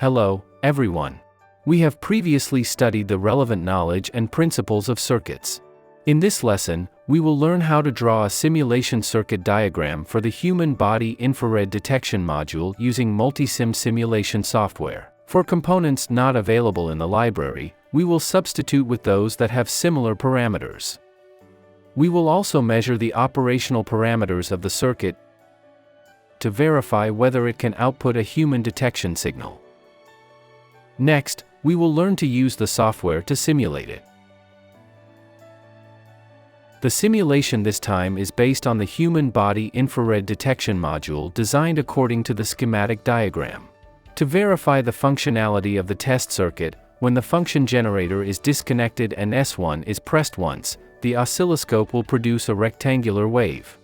Hello, everyone. We have previously studied the relevant knowledge and principles of circuits. In this lesson, we will learn how to draw a simulation circuit diagram for the human body infrared detection module using Multisim simulation software. For components not available in the library, we will substitute with those that have similar parameters. We will also measure the operational parameters of the circuit to verify whether it can output a human detection signal. Next, we will learn to use the software to simulate it. The simulation this time is based on the human body infrared detection module designed according to the schematic diagram. To verify the functionality of the test circuit, when the function generator is disconnected and S1 is pressed once, the oscilloscope will produce a rectangular wave.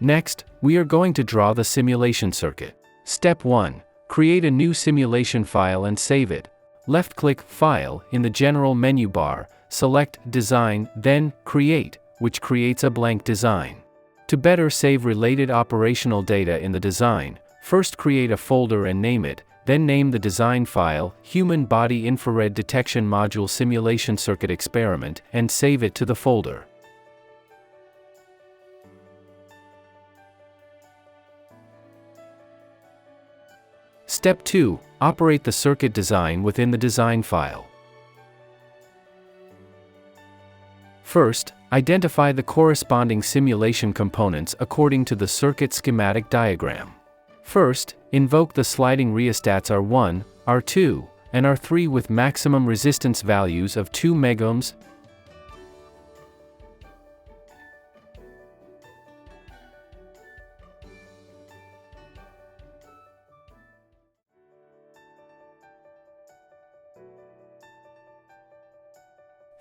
Next, we are going to draw the simulation circuit. Step 1. Create a new simulation file and save it. Left-click File in the general menu bar, select Design, then Create, which creates a blank design. To better save related operational data in the design, first create a folder and name it, then name the design file Human Body Infrared Detection Module Simulation Circuit Experiment and save it to the folder. Step 2. Operate the circuit design within the design file. First, identify the corresponding simulation components according to the circuit schematic diagram. First, invoke the sliding rheostats R1, R2, and R3 with maximum resistance values of 2 megohms,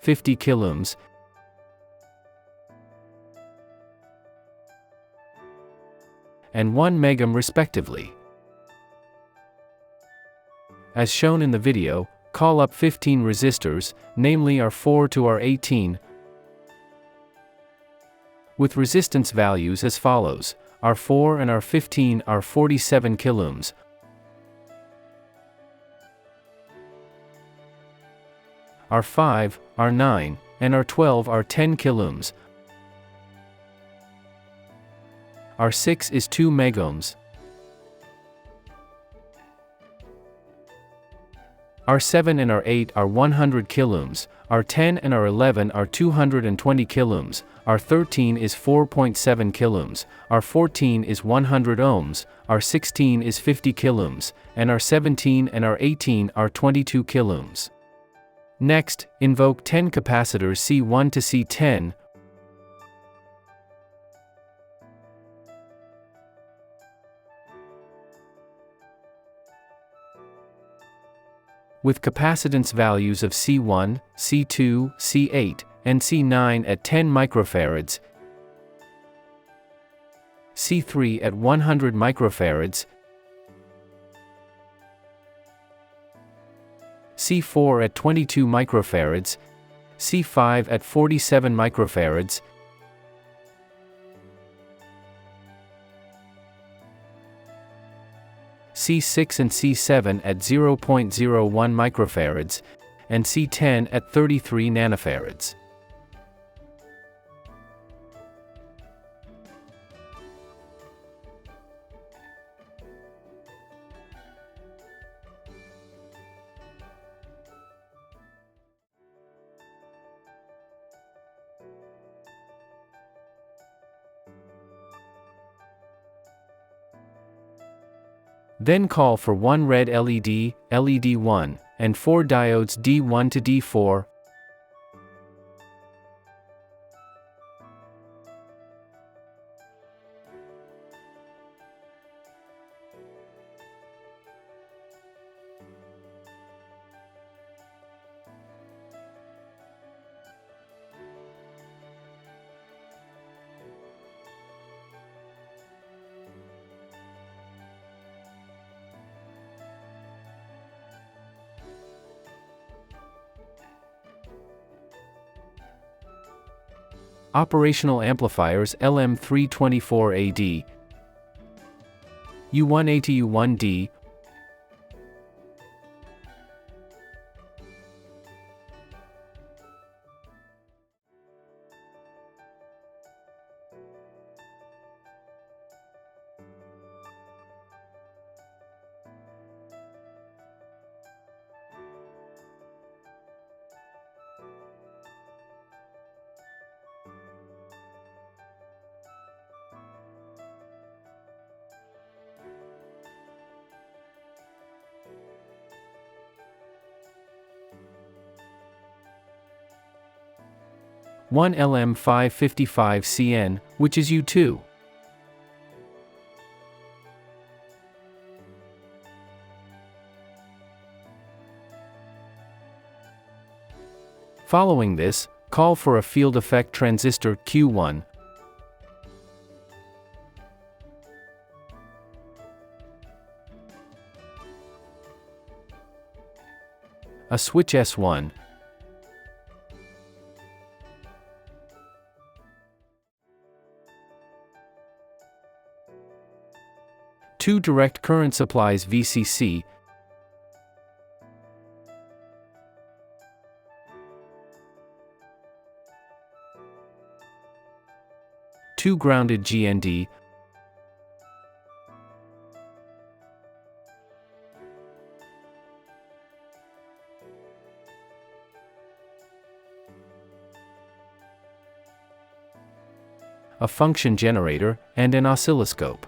50 kiloohms, and 1 megohm respectively. As shown in the video, call up 15 resistors, namely R4 to R18, with resistance values as follows: R4 and R15 are 47 kiloohms, R5, R9, and R12 are 10 kiloohms, R6 is 2 megohms, R7 and R8 are 100 kiloohms, R10 and R11 are 220 kiloohms, R13 is 4.7 kiloohms, R14 is 100 ohms, R16 is 50 kiloohms, and R17 and R18 are 22 kiloohms. Next, invoke 10 capacitors C1 to C10, with capacitance values of C1, C2, C8, and C9 at 10 microfarads, C3 at 100 microfarads, C4 at 22 microfarads, C5 at 47 microfarads, C6 and C7 at 0.01 microfarads, and C10 at 33 nanofarads. Then call for 1 red LED, LED1, and 4 diodes D1 to D4, Operational amplifiers LM324AD, U1A to U1D, one LM555CN, which is U2. Following this, call for a field effect transistor Q1, a switch S1, two direct current supplies VCC, two grounded GND, a function generator, and an oscilloscope.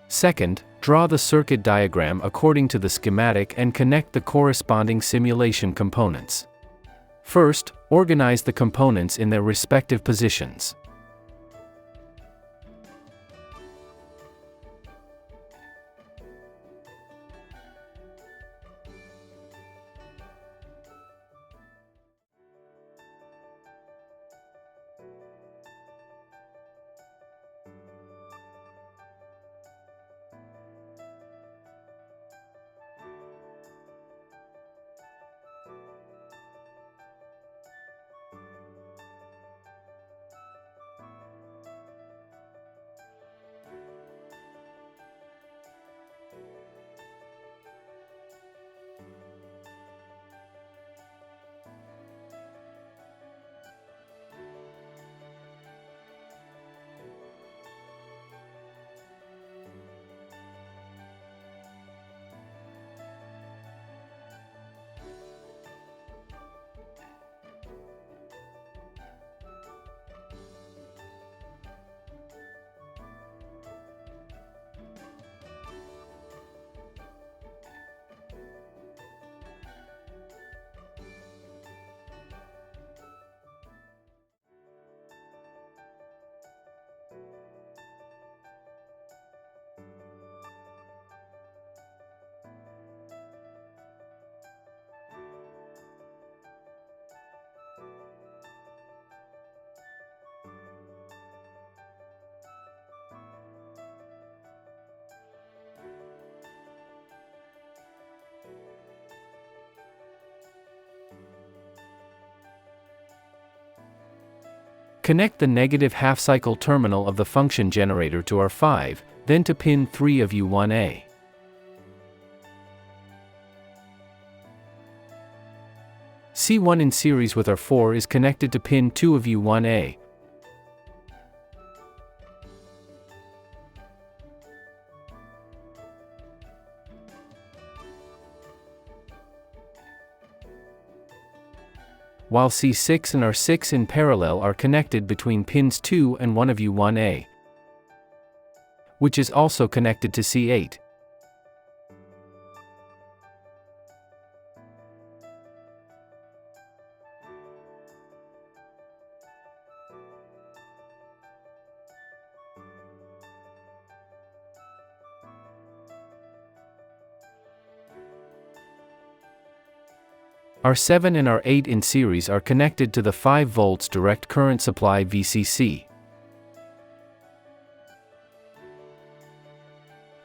Second, draw the circuit diagram according to the schematic and connect the corresponding simulation components. First, organize the components in their respective positions. Connect the negative half-cycle terminal of the function generator to R5, then to pin 3 of U1A. C1 in series with R4 is connected to pin 2 of U1A. While C6 and R6 in parallel are connected between pins 2 and 1 of U1A, which is also connected to C8. R7 and R8 in series are connected to the 5 volts direct current supply VCC.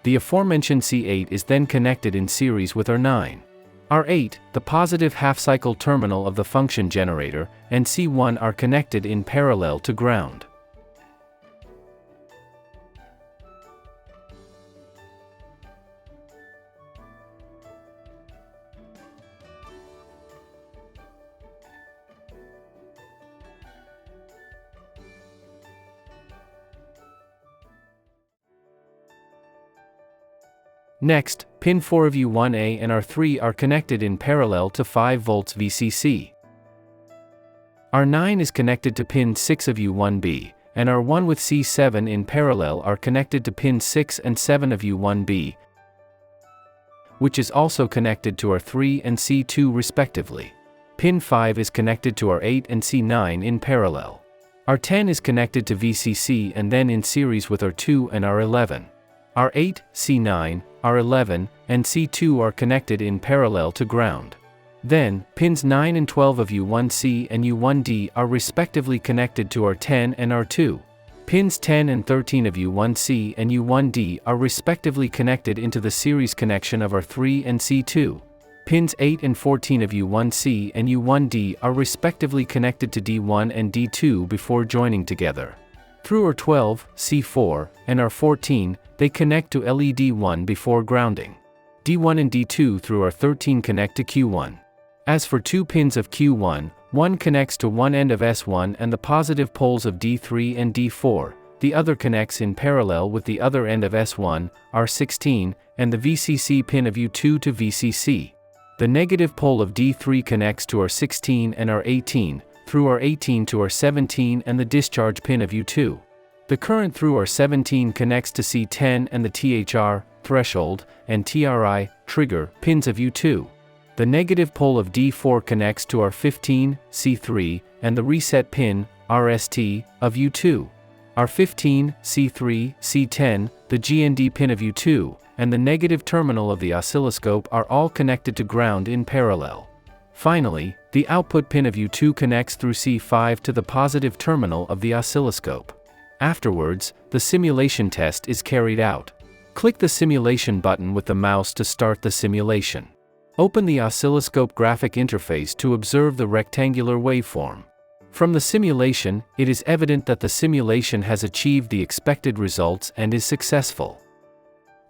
The aforementioned C8 is then connected in series with R9. R8, the positive half-cycle terminal of the function generator, and C1 are connected in parallel to ground. Next, pin 4 of U1A and R3 are connected in parallel to 5 volts VCC. R9 is connected to pin 6 of U1B, and R1 with C7 in parallel are connected to pin 6 and 7 of U1B, which is also connected to R3 and C2 respectively. Pin 5 is connected to R8 and C9 in parallel. R10 is connected to VCC and then in series with R2 and R11. R8, C9, R11, and C2 are connected in parallel to ground. Then, pins 9 and 12 of U1C and U1D are respectively connected to R10 and R2. Pins 10 and 13 of U1C and U1D are respectively connected into the series connection of R3 and C2. Pins 8 and 14 of U1C and U1D are respectively connected to D1 and D2 before joining together. Through R12, C4, and R14, they connect to LED1 before grounding. D1 and D2 through R13 connect to Q1. As for two pins of Q1, one connects to one end of S1 and the positive poles of D3 and D4, the other connects in parallel with the other end of S1, R16, and the VCC pin of U2 to VCC. The negative pole of D3 connects to R16 and R18, through R18 to R17 and the discharge pin of U2. The current through R17 connects to C10 and the THR, threshold, and TRI, trigger, pins of U2. The negative pole of D4 connects to R15, C3, and the reset pin, RST, of U2. R15, C3, C10, the GND pin of U2, and the negative terminal of the oscilloscope are all connected to ground in parallel. Finally, the output pin of U2 connects through C5 to the positive terminal of the oscilloscope. Afterwards, the simulation test is carried out. Click the simulation button with the mouse to start the simulation. Open the oscilloscope graphic interface to observe the rectangular waveform. From the simulation, it is evident that the simulation has achieved the expected results and is successful.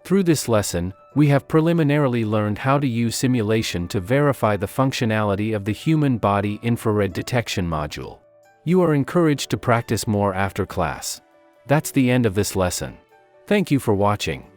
Through this lesson, we have preliminarily learned how to use simulation to verify the functionality of the human body infrared detection module. You are encouraged to practice more after class. That's the end of this lesson. Thank you for watching.